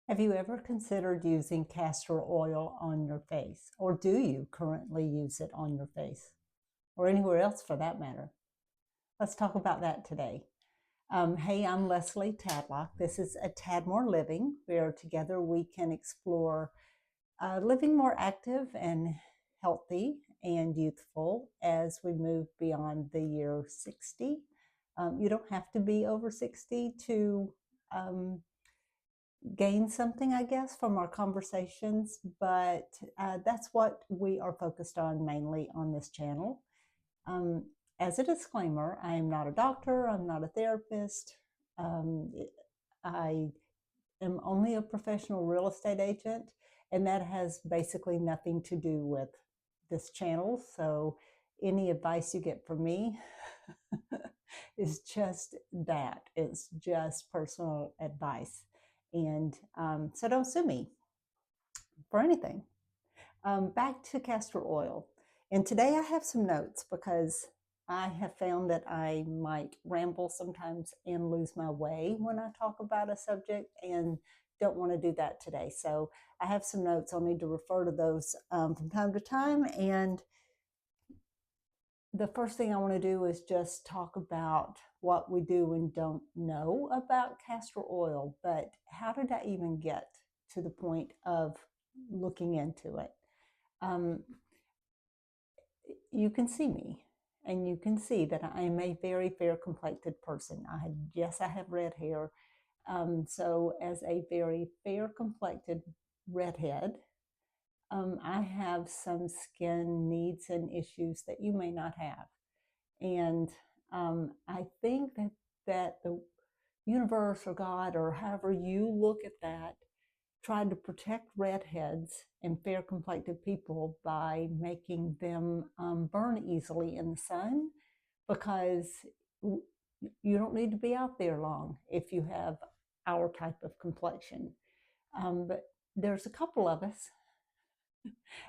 Have you ever considered using castor oil on your face? Or do you currently use it on your face? Or anywhere else for that matter? Let's talk about that today. Hey, I'm Leslie Tadlock. This is A Tad More Living, where together we can explore living more active and healthy and youthful as we move beyond the year 60. You don't have to be over 60 to gain something, I guess, from our conversations, but that's what we are focused on mainly on this channel. Um, as a disclaimer, I am not a doctor, I'm not a therapist. Um, I am only a professional real estate agent, and that has basically nothing to do with this channel. So any advice you get from me is just that. It's just personal advice. And so don't sue me for anything. Back to castor oil. And today I have some notes because I have found that I might ramble sometimes and lose my way when I talk about a subject, and don't want to do that today. So I have some notes. I'll need to refer to those from time to time. And the first thing I want to do is just talk about what we do and don't know about castor oil. But how did I even get to the point of looking into it? You can see me, and you can see that I am a very fair complected person. Yes, I have red hair. So as a very fair complected redhead, I have some skin needs and issues that you may not have. And I think that the universe or God, or however you look at that, tried to protect redheads and fair complected people by making them burn easily in the sun, because you don't need to be out there long if you have our type of complexion. But there's a couple of us,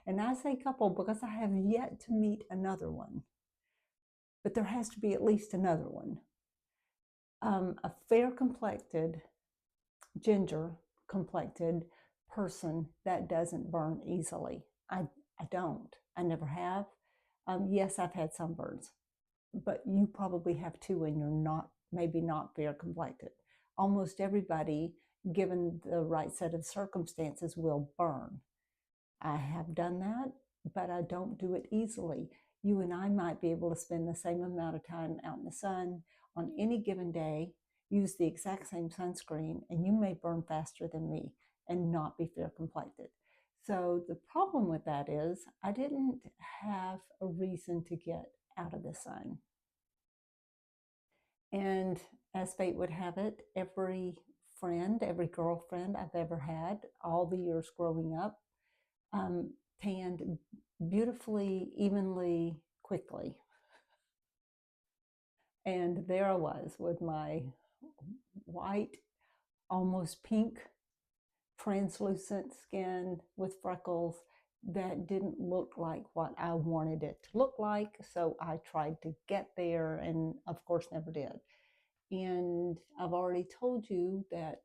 and I say couple because I have yet to meet another one, but there has to be at least another one. A fair complected, ginger complected person that doesn't burn easily. I don't. I never have. Yes, I've had sunburns, but you probably have too, and you're not, maybe not fair complected. Almost everybody, given the right set of circumstances, will burn. I have done that, but I don't do it easily. You and I might be able to spend the same amount of time out in the sun on any given day, use the exact same sunscreen, and you may burn faster than me and not be fair complected. So the problem with that is I didn't have a reason to get out of the sun. And as fate would have it, every friend, every girlfriend I've ever had, all the years growing up, tanned beautifully, evenly, quickly. And there I was with my white, almost pink, translucent skin with freckles that didn't look like what I wanted it to look like. So I tried to get there, and of course never did. And I've already told you that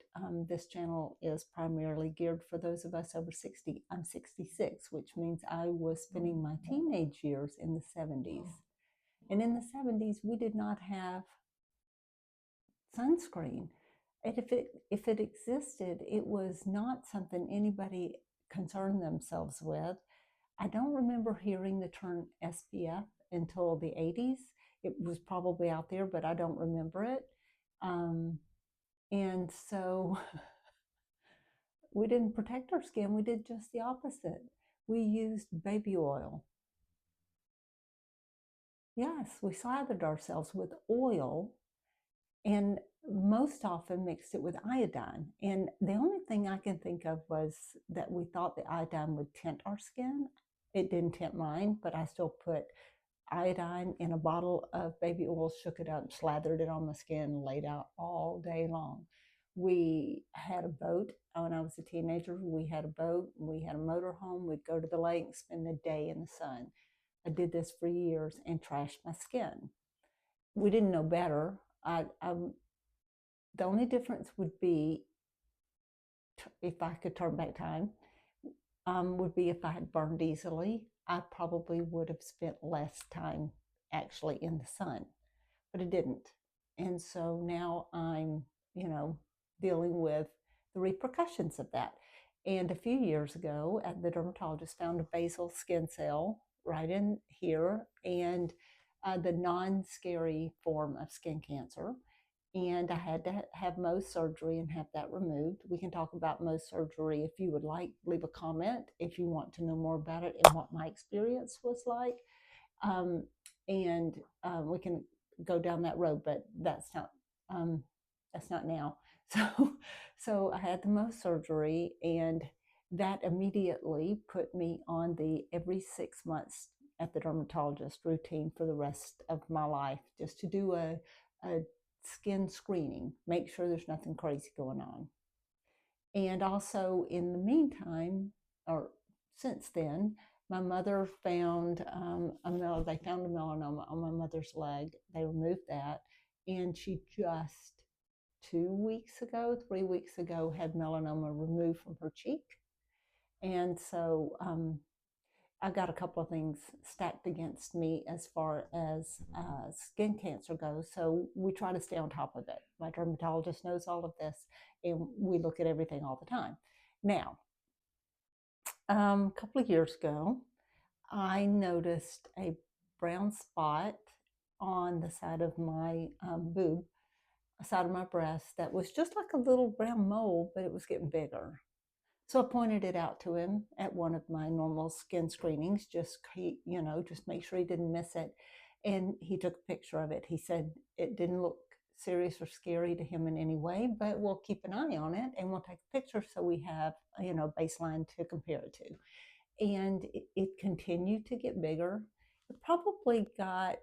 this channel is primarily geared for those of us over 60. I'm 66, which means I was spending my teenage years in the 70s. And in the 70s, we did not have sunscreen. And if it existed, it was not something anybody concerned themselves with. I don't remember hearing the term SPF until the 80s. It was probably out there, but I don't remember it. And so we didn't protect our skin. We did just the opposite. We used baby oil. Yes, we slathered ourselves with oil, and most often mixed it with iodine. And the only thing I can think of was that we thought the iodine would tint our skin. It didn't tint mine, but I still put iodine in a bottle of baby oil, shook it up, slathered it on my skin, laid out all day long. We had a boat when I was a teenager. We had a boat, we had a motor home. We'd go to the lake, spend the day in the sun. I did this for years and trashed my skin. We didn't know better. The only difference would be if I could turn back time, would be if I had burned easily, I probably would have spent less time actually in the sun, but it didn't. And so now I'm, you know, dealing with the repercussions of that. And a few years ago, the dermatologist found a basal skin cell right in here, and the non scary form of skin cancer. And I had to have Mohs surgery and have that removed. We can talk about Mohs surgery if you would like. Leave a comment if you want to know more about it and what my experience was like. Um, and we can go down that road, but that's not now. So, so I had the Mohs surgery, and that immediately put me on the every 6 months at the dermatologist routine for the rest of my life, just to do a skin screening, make sure there's nothing crazy going on. And also, in the meantime, or since then, my mother found they found a melanoma on my mother's leg. They removed that, and she just 2 weeks ago, 3 weeks ago, had melanoma removed from her cheek. And so I got a couple of things stacked against me as far as skin cancer goes. So we try to stay on top of it. My dermatologist knows all of this, and we look at everything all the time. Now, a couple of years ago, I noticed a brown spot on the side of my boob, side of my breast, that was just like a little brown mole, but it was getting bigger. So I pointed it out to him at one of my normal skin screenings, just just make sure he didn't miss it. And he took a picture of it. He said it didn't look serious or scary to him in any way, but we'll keep an eye on it and we'll take a picture so we have, baseline to compare it to. And it continued to get bigger. It probably got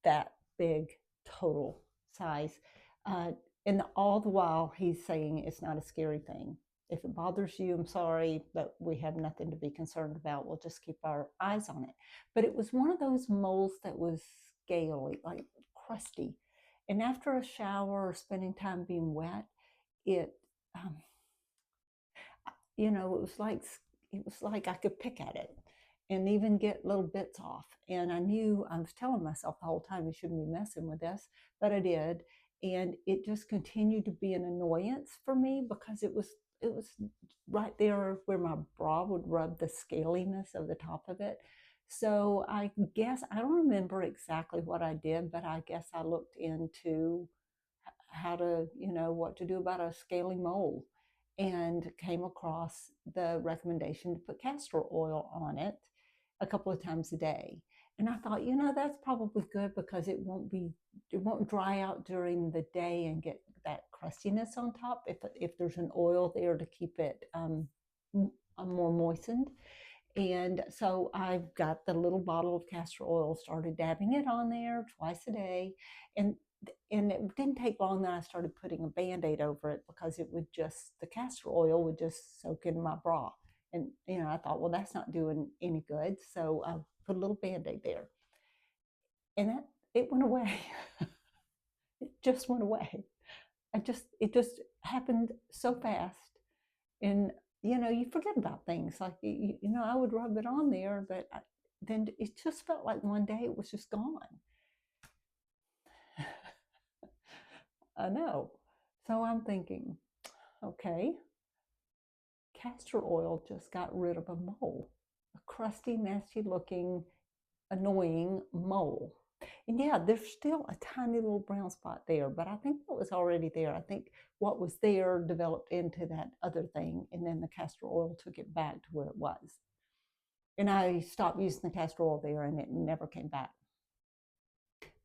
that big total size. Uh, and all the while, he's saying it's not a scary thing. If it bothers you, I'm sorry, but we have nothing to be concerned about. We'll just keep our eyes on it. But it was one of those moles that was scaly, like crusty. And after a shower or spending time being wet, it, um, it was like I could pick at it and even get little bits off. And I knew I was telling myself the whole time you shouldn't be messing with this, but I did. And it just continued to be an annoyance for me because it was right there where my bra would rub the scaliness of the top of it. So I guess I don't remember exactly what I did, but I guess I looked into how to, what to do about a scaly mole, and came across the recommendation to put castor oil on it a couple of times a day. And I thought, that's probably good because it won't dry out during the day and get that crustiness on top if there's an oil there to keep it more moistened. And so I've got the little bottle of castor oil, started dabbing it on there twice a day. And and it didn't take long that I started putting a Band-Aid over it because the castor oil would just soak in my bra. And, I thought, well, that's not doing any good. So I put a little Band-Aid there. And it went away. It just went away. It just happened so fast. And, you forget about things. Like, I would rub it on there, but then it just felt like one day it was just gone. I know. So I'm thinking, okay, castor oil just got rid of a mole, a crusty, nasty looking, annoying mole. And yeah, there's still a tiny little brown spot there, but I think what was already there. I think what was there developed into that other thing, and then the castor oil took it back to where it was. And I stopped using the castor oil there, and it never came back.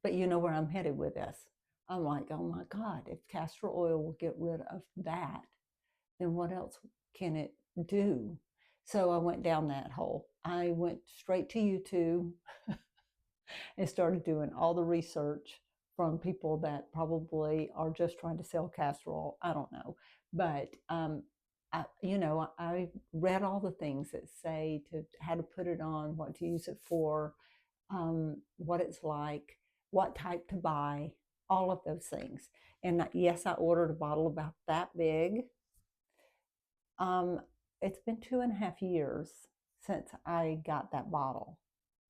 But you know where I'm headed with this. I'm like, oh my God, if castor oil will get rid of that, then what else can it do? So I went down that hole. I went straight to YouTube and started doing all the research from people that probably are just trying to sell castor oil. I don't know. But I read all the things that say how to put it on, what to use it for, what it's like, what type to buy, all of those things. And yes, I ordered a bottle about that big. Um, it's been 2.5 years since I got that bottle,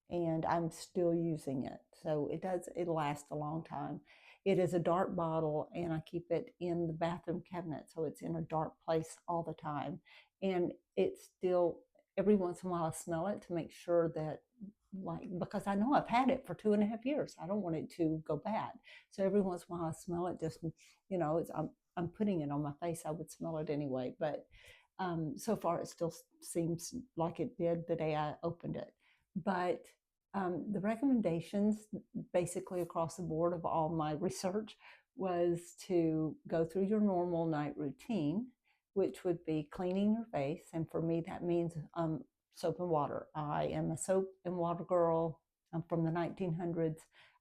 and I'm still using it. So it lasts a long time. It is a dark bottle, and I keep it in the bathroom cabinet, so it's in a dark place all the time. And it's still, every once in a while, I smell it to make sure that, like, because I know I've had it for 2.5 years. I don't want it to go bad. So every once in a while, I smell it. Just, I'm putting it on my face. I would smell it anyway, but so far it still seems like it did the day I opened it. But the recommendations basically across the board of all my research was to go through your normal night routine, which would be cleaning your face. And for me, that means soap and water. I am a soap and water girl. I'm from the 1900s.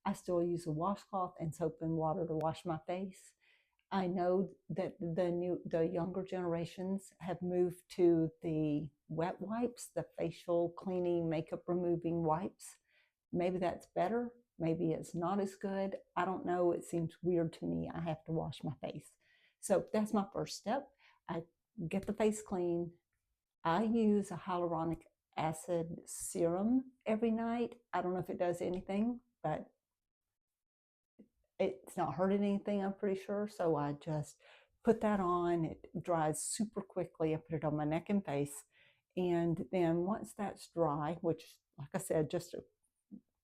I still use a washcloth and soap and water to wash my face. I know that the younger generations have moved to the wet wipes, the facial cleaning, makeup removing wipes. Maybe that's better. Maybe it's not as good. I don't know. It seems weird to me. I have to wash my face. So that's my first step. I get the face clean. I use a hyaluronic acid serum every night. I don't know if it does anything, but it's not hurting anything, I'm pretty sure. So I just put that on. It dries super quickly. I put it on my neck and face. And then once that's dry, which, like I said, just a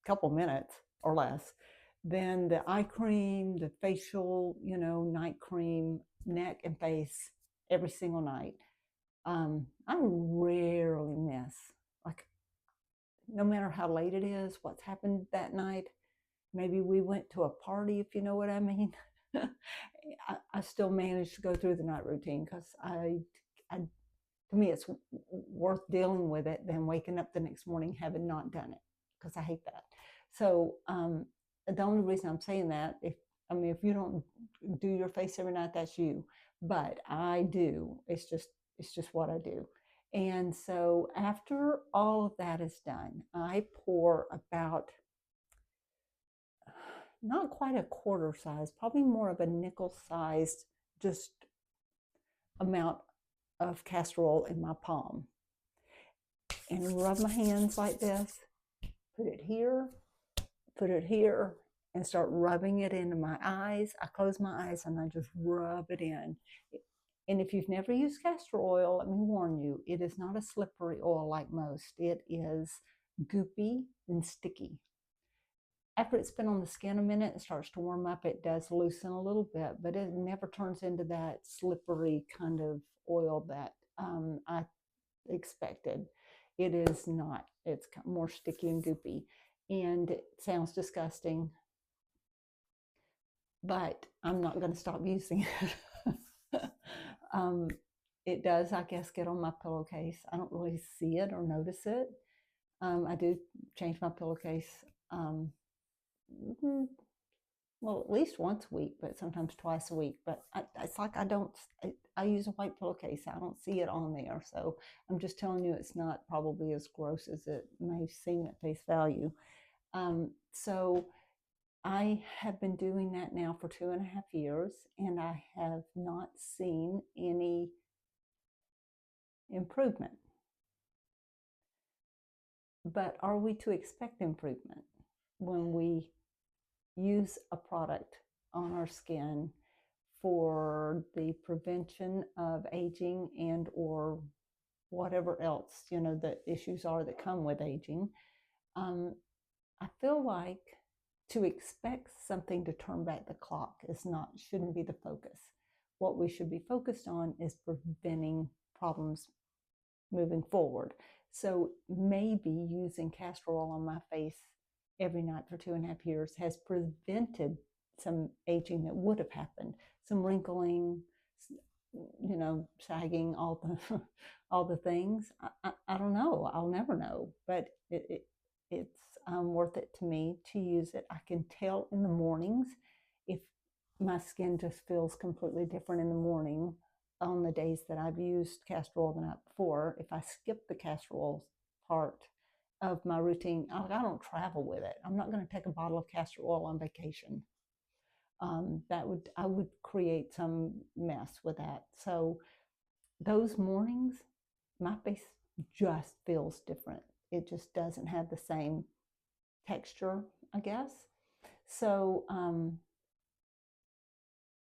couple minutes or less, then the eye cream, the facial, night cream, neck and face every single night. I rarely miss, like, no matter how late it is, what's happened that night. Maybe we went to a party, if you know what I mean. I still managed to go through the night routine because to me, it's worth dealing with it than waking up the next morning having not done it, because I hate that. So the only reason I'm saying that, if you don't do your face every night, that's you, but I do. It's just what I do. And so after all of that is done, I pour about, not quite a quarter size, probably more of a nickel sized, just amount of castor oil in my palm, and rub my hands like this, put it here, put it here, and start rubbing it into my eyes. I close my eyes and I just rub it in. And if you've never used castor oil, let me warn you, it is not a slippery oil like most. It is goopy and sticky. After it's been on the skin a minute and starts to warm up, it does loosen a little bit, but it never turns into that slippery kind of oil that I expected. It is not. It's more sticky and goopy, and it sounds disgusting, but I'm not going to stop using it. It does, I guess, get on my pillowcase. I don't really see it or notice it. I do change my pillowcase. Well, at least once a week, but sometimes twice a week. But it's like I use a white pillowcase. I don't see it on there. So I'm just telling you, it's not probably as gross as it may seem at face value. So I have been doing that now for 2.5 years, and I have not seen any improvement. But are we to expect improvement when we use a product on our skin for the prevention of aging and or whatever else the issues are that come with aging? I feel like to expect something to turn back the clock shouldn't be the focus. What we should be focused on is preventing problems moving forward. So maybe using castor oil on my face every night for 2.5 years has prevented some aging that would have happened, some wrinkling, sagging, all the all the things. I don't know. I'll never know, but it's worth it to me to use it. I can tell in the mornings if my skin just feels completely different in the morning on the days that I've used castor oil the night before. If I skip the castor oil part of my routine, I don't travel with it. I'm not going to take a bottle of castor oil on vacation. I would create some mess with that. So those mornings, my face just feels different. It just doesn't have the same texture, I guess. So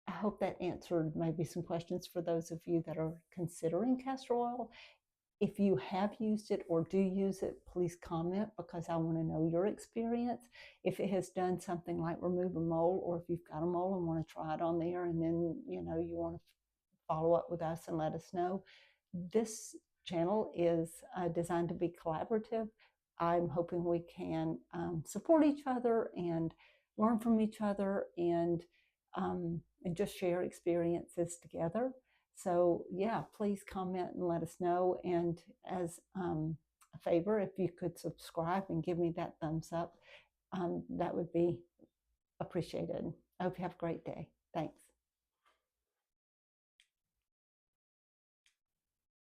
I hope that answered maybe some questions for those of you that are considering castor oil. If you have used it or do use it, please comment because I want to know your experience. If it has done something like remove a mole, or if you've got a mole and want to try it on there, and then you want to follow up with us and let us know. This channel is designed to be collaborative. I'm hoping we can support each other and learn from each other and just share experiences together. So yeah, please comment and let us know. And as a favor, if you could subscribe and give me that thumbs up, that would be appreciated. I hope you have a great day. Thanks.